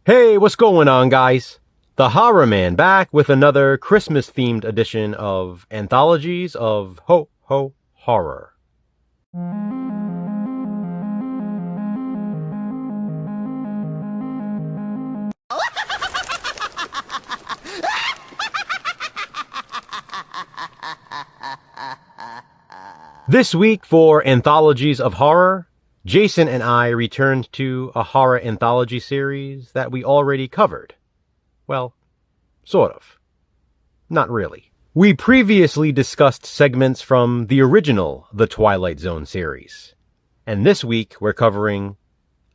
Hey, what's going on, guys? The Horror Man back with another Christmas-themed edition of Anthologies of Ho Ho Horror. This week for Anthologies of Horror, Jason and I returned to a horror anthology series that we already covered. Well, sort of. Not really. We previously discussed segments from the original The Twilight Zone series. And this week we're covering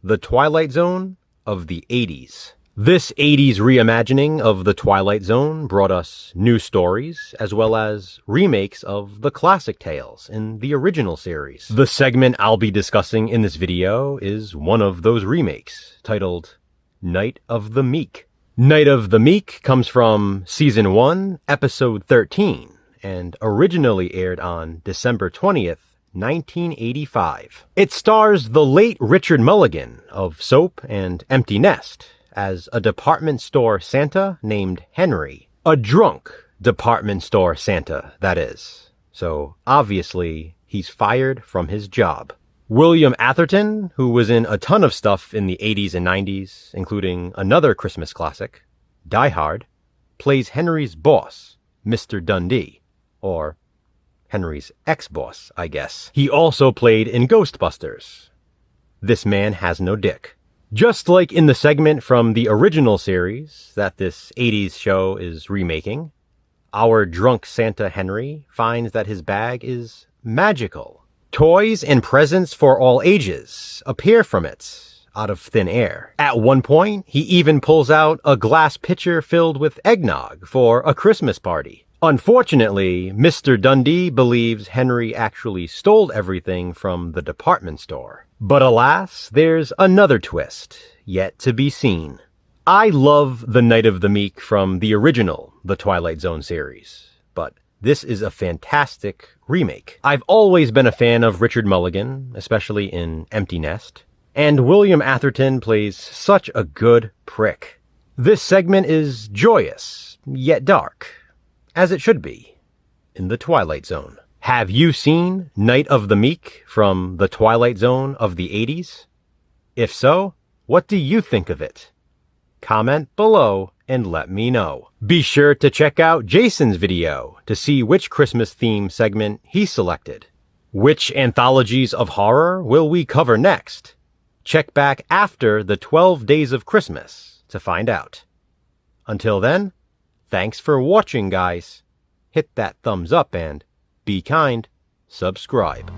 The Twilight Zone of the 80s. This 80s reimagining of The Twilight Zone brought us new stories, as well as remakes of the classic tales in the original series. The segment I'll be discussing in this video is one of those remakes, titled Night of the MEEK. Night of the MEEK comes from Season 1, Episode 13, and originally aired on December 20th, 1985. It stars the late Richard Mulligan of Soap and Empty Nest as a department store Santa named Henry. A drunk department store Santa, that is. So obviously, he's fired from his job. William Atherton, who was in a ton of stuff in the 80s and 90s, including another Christmas classic, Die Hard, plays Henry's boss, Mr. Dundee, or Henry's ex-boss, I guess. He also played in Ghostbusters. This man has no dick. Just like in the segment from the original series that this 80s show is remaking, our drunk Santa Henry finds that his bag is magical. Toys and presents for all ages appear from it out of thin air. At one point, he even pulls out a glass pitcher filled with eggnog for a Christmas party. Unfortunately, Mr. Dundee believes Henry actually stole everything from the department store. But alas, there's another twist, yet to be seen. I love the Night of the MEEK from the original The Twilight Zone series, but this is a fantastic remake. I've always been a fan of Richard Mulligan, especially in Empty Nest, and William Atherton plays such a good prick. This segment is joyous, yet dark, as it should be, in The Twilight Zone. Have you seen Night of the MEEK from The Twilight Zone of the 80s? If so, what do you think of it? Comment below and let me know. Be sure to check out Jason's video to see which Christmas theme segment he selected. Which anthologies of horror will we cover next? Check back after the 12 Days of Christmas to find out. Until then, thanks for watching, guys. Hit that thumbs up and be kind, subscribe.